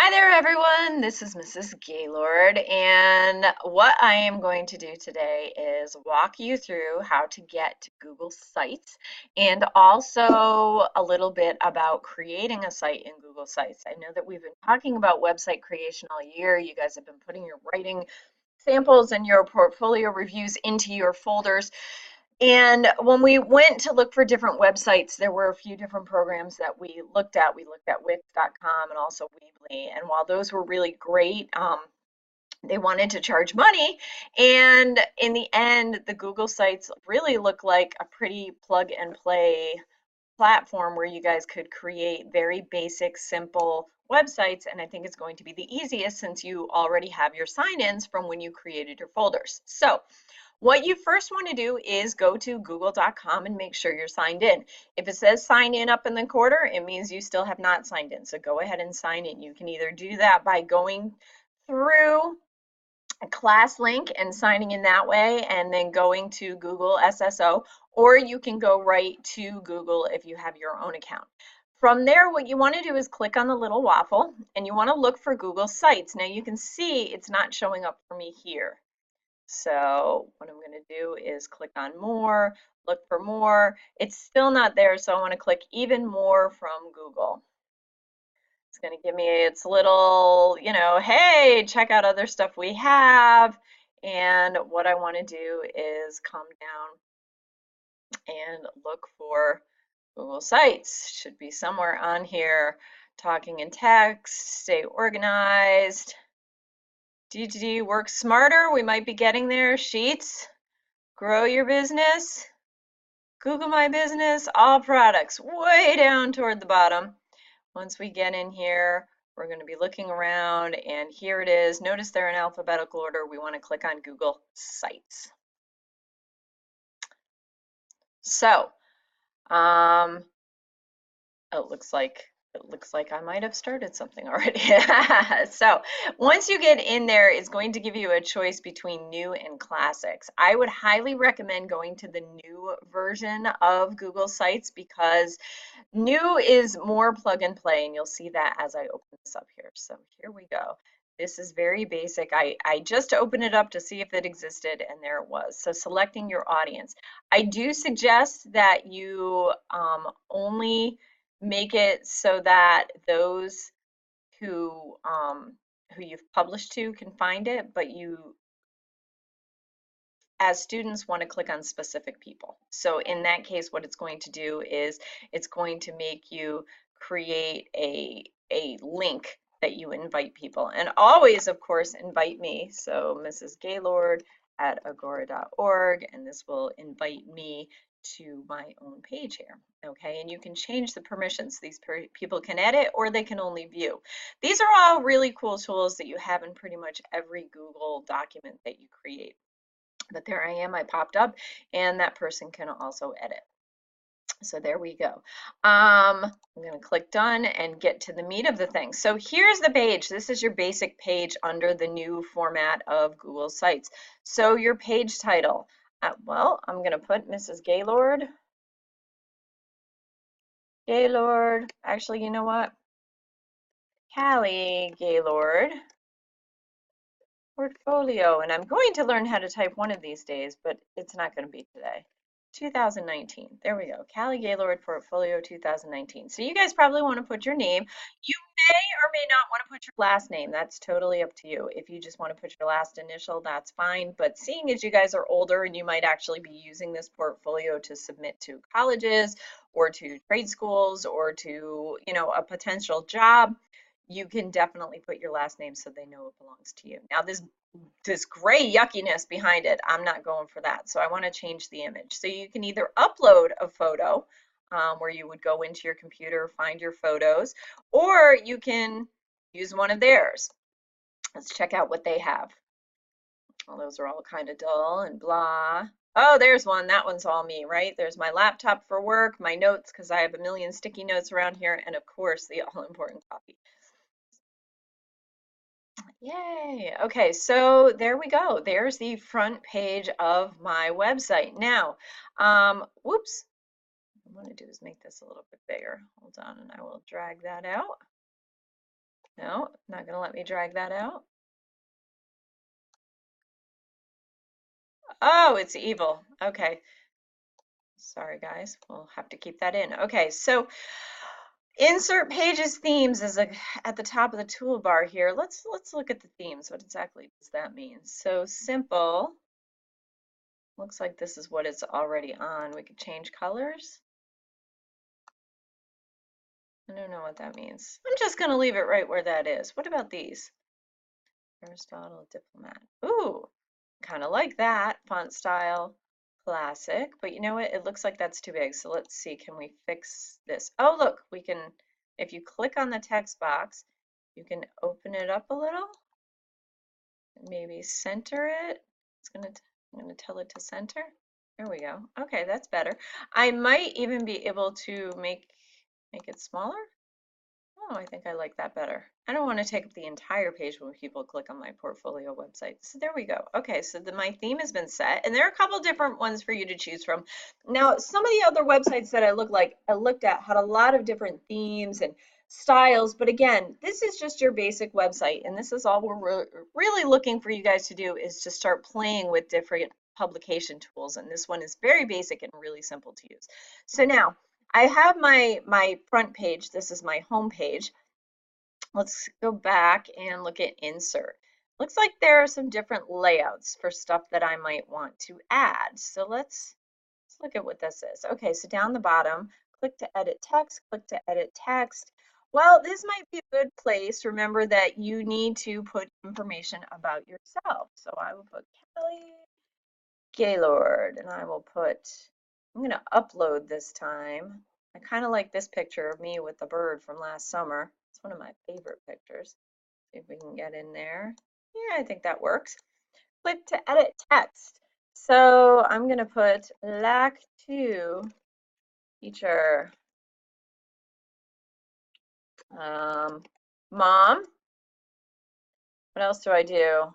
Hi there, everyone. This is Mrs. Gaylord, and what I am going to do today is walk you through how to get to Google Sites and also a little bit about creating a site in Google Sites. I know that we've been talking about website creation all year. You guys have been putting your writing samples and your portfolio reviews into your folders. And when we went to look for different websites, there were a few different programs that we looked at. We looked at Wix.com and also Weebly. And while those were really great, they wanted to charge money. And in the end, the Google sites really look like a pretty plug and play platform where you guys could create very basic, simple websites. And I think it's going to be the easiest since you already have your sign-ins from when you created your folders. So what you first want to do is go to google.com and make sure you're signed in. If it says sign in up in the corner, it means you still have not signed in. So go ahead and sign in. You can either do that by going through a class link and signing in that way and then going to Google SSO, or you can go right to Google if you have your own account. From there, what you want to do is click on the little waffle and you want to look for Google Sites. Now you can see it's not showing up for me here. So what I'm going to do is click on more, look for more. It's still not there, so I want to click even more from Google. It's going to give me its little, hey, check out other stuff we have. And what I want to do is come down and look for Google Sites. Should be somewhere on here. Talking in text, stay organized. DTD, work smarter. We might be getting there. Sheets. Grow your business, Google My Business, all products, way down toward the bottom. Once we get in here, we're going to be looking around, and here it is. Notice they're in alphabetical order. We want to click on Google Sites. So, it looks like I might have started something already. So once you get in there, it's going to give you a choice between new and classics. I would highly recommend going to the new version of Google Sites because new is more plug and play, and you'll see that as I open this up here. So here we go. This is very basic. I just opened it up to see if it existed, and there it was. So selecting your audience. I do suggest that you only make it so that those who you've published to can find it, but you as students want to click on specific people. So in that case, what it's going to do is it's going to make you create a link that you invite people. And always, of course, invite me. So Mrs. Gaylord at agora.org, and this will invite me to my own page here. Okay, and you can change the permissions. These people can edit or they can only view. These are all really cool tools that you have in pretty much every Google document that you create. But there I am, I popped up, and that person can also edit. So there we go. I'm going to click done and get to the meat of the thing. So here's the page. This is your basic page under the new format of Google Sites. So your page title, well, I'm going to put Mrs. Gaylord. Actually, you know what? Callie Gaylord portfolio. And I'm going to learn how to type one of these days, but it's not going to be today. 2019. There we go. Callie Gaylord Portfolio 2019. So you guys probably want to put your name. You may or may not want to put your last name. That's totally up to you. If you just want to put your last initial, that's fine. But seeing as you guys are older and you might actually be using this portfolio to submit to colleges or to trade schools or to, a potential job, you can definitely put your last name so they know it belongs to you. Now this gray yuckiness behind it, I'm not going for that. So I want to change the image. So you can either upload a photo where you would go into your computer, find your photos, or you can use one of theirs. Let's check out what they have. Well, those are all kind of dull and blah. Oh, there's one. That one's all me, right? There's my laptop for work, my notes, because I have a million sticky notes around here, and of course, the all-important copy. Yay. Okay, so there we go. There's the front page of my website. Now, whoops, what I'm going to do is make this a little bit bigger. Hold on, and I will drag that out. No, not gonna let me drag that out. Oh, it's evil. Okay. Sorry, guys. We'll have to keep that in. Okay, so insert pages themes is at the top of the toolbar here. Let's look at the themes. What exactly does that mean? So simple. Looks like this is what it's already on. We could change colors. I don't know what that means. I'm just going to leave it right where that is. What about these? Aristotle, diplomat. Ooh, kind of like that. Font style, classic. But you know what? It looks like that's too big. So let's see. Can we fix this? Oh, look, we can, if you click on the text box, you can open it up a little. Maybe center it. I'm gonna tell it to center. There we go. Okay, that's better. I might even be able to make it smaller. Oh, I think I like that better. I don't want to take up the entire page when people click on my portfolio website. So there we go. Okay, so my theme has been set, and there are a couple different ones for you to choose from. Now, some of the other websites that I looked at had a lot of different themes and styles, but again, this is just your basic website, and this is all we're really looking for you guys to do is to start playing with different publication tools, and this one is very basic and really simple to use. So now, I have my front page. This is my home page. Let's go back and look at insert. Looks like there are some different layouts for stuff that I might want to add. So let's look at what this is. Okay, so down the bottom, click to edit text, click to edit text. Well, this might be a good place. Remember that you need to put information about yourself. So I will put Kelly Gaylord, and I will I'm going to upload this time. I kind of like this picture of me with the bird from last summer. It's one of my favorite pictures. See if we can get in there. Yeah, I think that works. Click to edit text. So I'm going to put lack to teacher. Mom. What else do I do?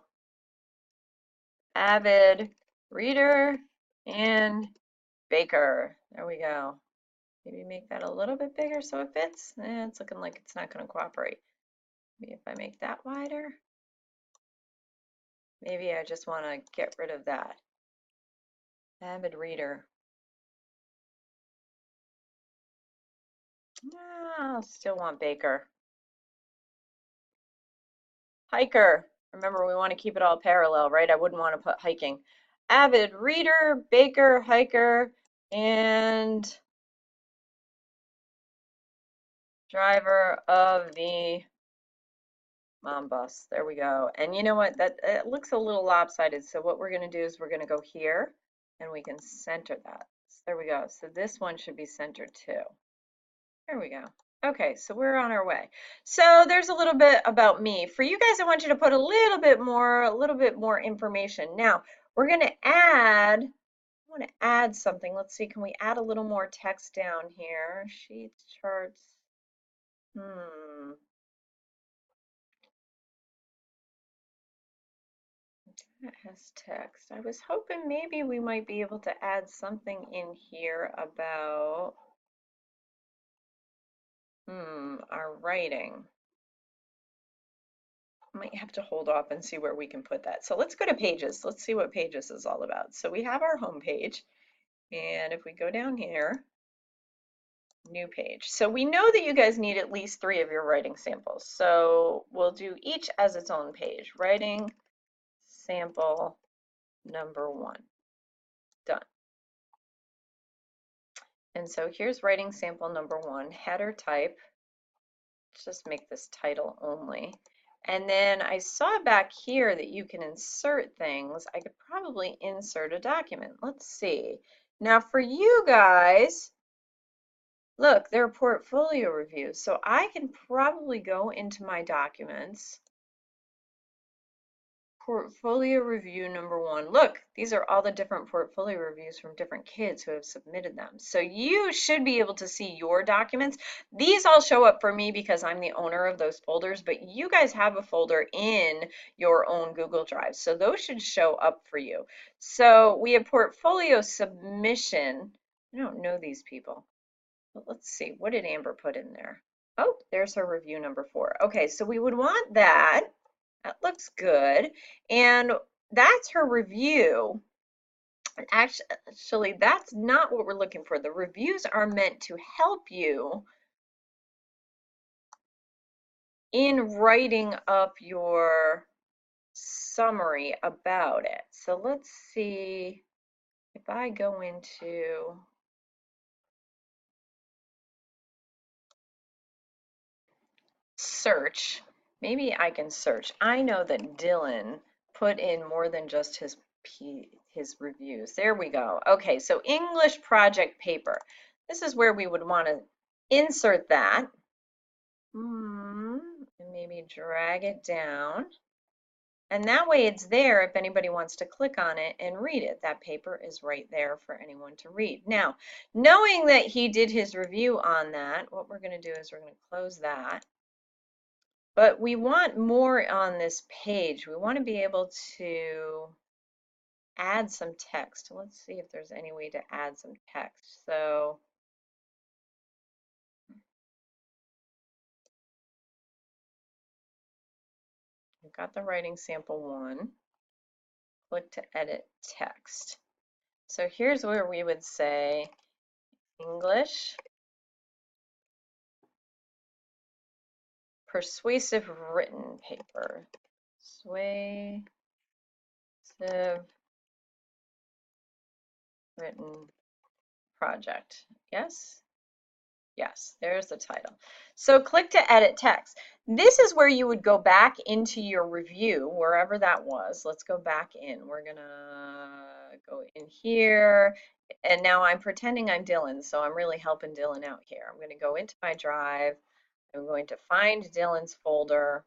Avid reader and baker. There we go. Maybe make that a little bit bigger so it fits. It's looking like it's not going to cooperate. Maybe if I make that wider. Maybe I just want to get rid of that. Avid reader. I still want baker. Hiker. Remember, we want to keep it all parallel, right? I wouldn't want to put hiking. Avid reader, baker, hiker, and driver of the mom bus. There we go. And you know what? That it looks a little lopsided. So what we're going to do is we're going to go here and we can center that. So there we go. So this one should be centered too. There we go. Okay, so we're on our way. So there's a little bit about me. For you guys, I want you to put a little bit more information. Now, we're going to I want to add something. Let's see, can we add a little more text down here? Sheets, charts. That has text. I was hoping maybe we might be able to add something in here about our writing. Might have to hold off and see where we can put that. So let's go to pages. Let's see what pages is all about. So we have our home page, and if we go down here, new page. So we know that you guys need at least 3 of your writing samples. So we'll do each as its own page. Writing sample number 1. Done. And so here's writing sample number 1, header type. Let's just make this title only. And then I saw back here that you can insert things. I could probably insert a document. Let's see. Now for you guys, look, there are portfolio reviews. So I can probably go into my documents. Portfolio review number 1. Look, these are all the different portfolio reviews from different kids who have submitted them. So you should be able to see your documents. These all show up for me because I'm the owner of those folders, but you guys have a folder in your own Google Drive. So those should show up for you. So we have portfolio submission. I don't know these people, but let's see. What did Amber put in there? Oh, there's her review number 4. Okay, so we would want that. That looks good. And that's her review. Actually, that's not what we're looking for. The reviews are meant to help you in writing up your summary about it. So let's see if I go into search, maybe I can search. I know that Dylan put in more than just his reviews. There we go. Okay, so English project paper. This is where we would want to insert that. And maybe drag it down. And that way it's there if anybody wants to click on it and read it. That paper is right there for anyone to read. Now, knowing that he did his review on that, what we're going to do is we're going to close that. But we want more on this page. We want to be able to add some text. Let's see if there's any way to add some text. So we've got the writing sample 1. Click to edit text. So here's where we would say English persuasive written paper. Persuasive written project. Yes? Yes, there's the title. So click to edit text. This is where you would go back into your review, wherever that was. Let's go back in. We're gonna go in here. And now I'm pretending I'm Dylan, so I'm really helping Dylan out here. I'm gonna go into my drive. I'm going to find Dylan's folder.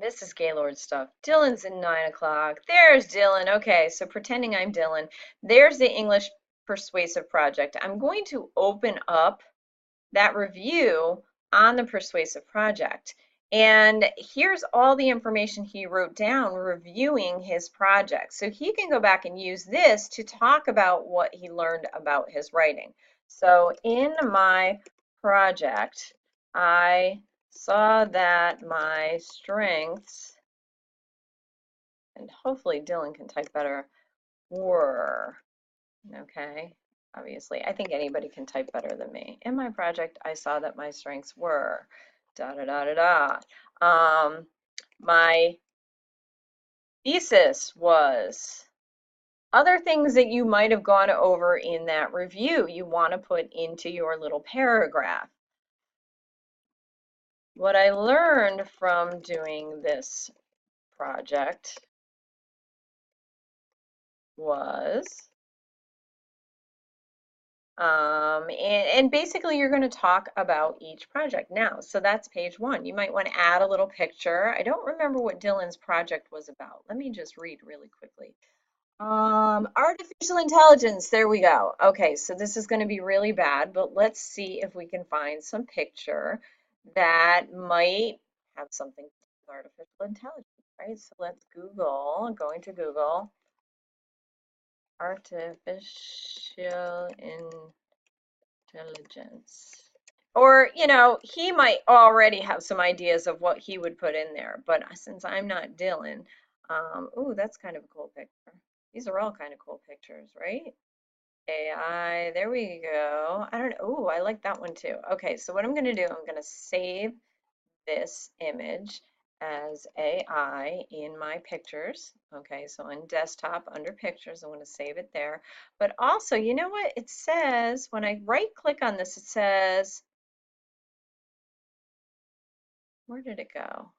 Mrs. Gaylord stuff. Dylan's in 9 o'clock. There's Dylan. Okay, so pretending I'm Dylan. There's the English Persuasive Project. I'm going to open up that review on the Persuasive Project. And here's all the information he wrote down reviewing his project. So he can go back and use this to talk about what he learned about his writing. So in my project, I saw that my strengths, and hopefully Dylan can type better, were, okay, obviously, I think anybody can type better than me. In my project, I saw that my strengths were da da da da da. My thesis was other things that you might have gone over in that review you want to put into your little paragraph. What I learned from doing this project was, and basically you're going to talk about each project now. So that's page 1. You might want to add a little picture. I don't remember what Dylan's project was about. Let me just read really quickly. Artificial intelligence, there we go. Okay, so this is going to be really bad, but let's see if we can find some picture that might have something to do with artificial intelligence, right? So let's Google, going to Google, artificial intelligence. Or, you know, he might already have some ideas of what he would put in there, but since I'm not Dylan, ooh, that's kind of a cool picture. These are all kind of cool pictures, right? AI, there we go. I don't know. Oh, I like that one too. Okay, so what I'm going to do, I'm going to save this image as AI in my pictures. Okay, so on desktop under pictures, I'm going to save it there. But also, you know what it says when I right click on this, it says, where did it go?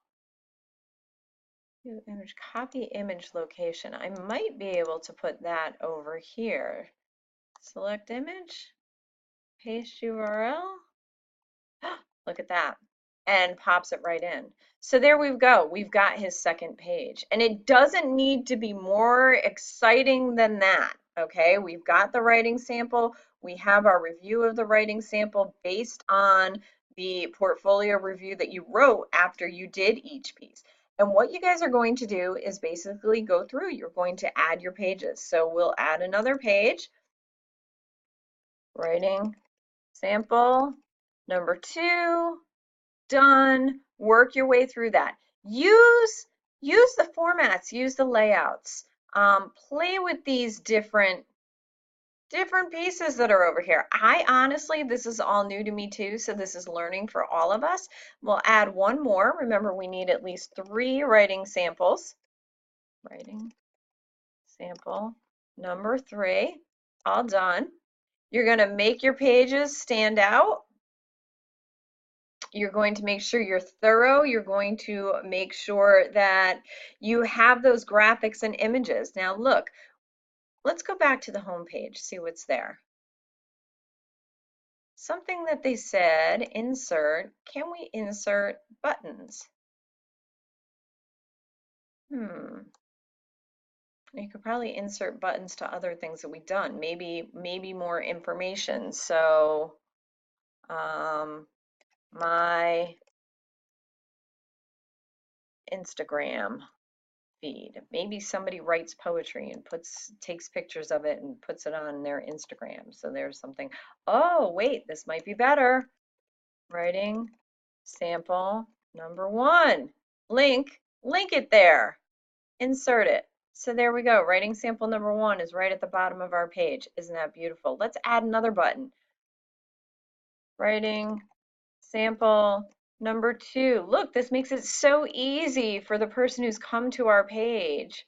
Image, copy image location. I might be able to put that over here. Select image, paste URL. Look at that. And pops it right in. So there we go. We've got his second page. And it doesn't need to be more exciting than that. Okay, we've got the writing sample. We have our review of the writing sample based on the portfolio review that you wrote after you did each piece. And what you guys are going to do is basically go through. You're going to add your pages. So we'll add another page. Writing sample number 2, done. Work your way through that. Use the formats, use the layouts. Play with these different pieces that are over here. I honestly, this is all new to me too, so this is learning for all of us. We'll add one more. Remember, we need at least 3 writing samples. Writing sample number 3, all done. You're going to make your pages stand out. You're going to make sure you're thorough. You're going to make sure that you have those graphics and images. Now look, let's go back to the home page, see what's there. Something that they said, insert. Can we insert buttons? You could probably insert buttons to other things that we've done. Maybe more information. So, my Instagram feed. Maybe somebody writes poetry and takes pictures of it and puts it on their Instagram. So there's something. Oh, wait, this might be better. Writing sample number 1. Link it there. Insert it. So there we go. Writing sample number 1 is right at the bottom of our page. Isn't that beautiful? Let's add another button. Writing sample number 2. Look, this makes it so easy for the person who's come to our page,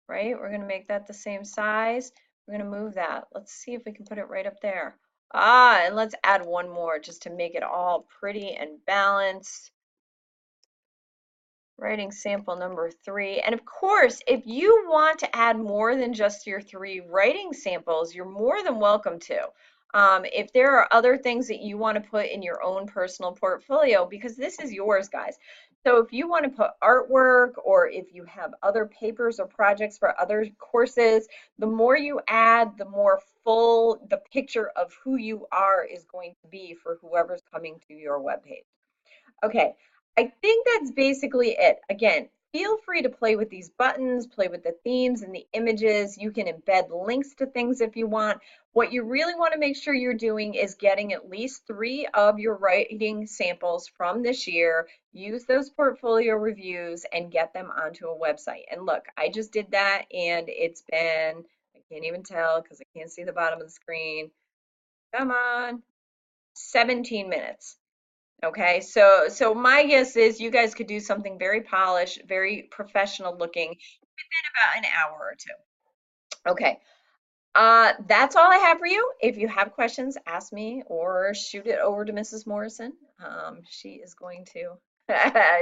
right? We're going to make that the same size. We're going to move that. Let's see if we can put it right up there. And let's add one more just to make it all pretty and balanced. Writing sample number 3. And of course, if you want to add more than just your 3 writing samples, you're more than welcome to. If there are other things that you want to put in your own personal portfolio, because this is yours, guys. So if you want to put artwork, or if you have other papers or projects for other courses, the more you add, the more full the picture of who you are is going to be for whoever's coming to your webpage. Okay, I think that's basically it. Again, feel free to play with these buttons, play with the themes and the images. You can embed links to things if you want. What you really want to make sure you're doing is getting at least 3 of your writing samples from this year. Use those portfolio reviews and get them onto a website. And look, I just did that and it's been, I can't even tell because I can't see the bottom of the screen. Come on, 17 minutes. Okay, so my guess is you guys could do something very polished, very professional looking within about an hour or 2. Okay, that's all I have for you. If you have questions, ask me or shoot it over to Mrs. Morrison. She is going to,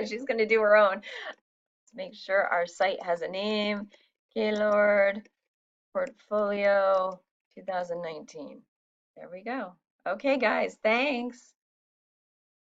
she's going to do her own. Let's make sure our site has a name. Gaylord Portfolio 2019. There we go. Okay, guys, thanks.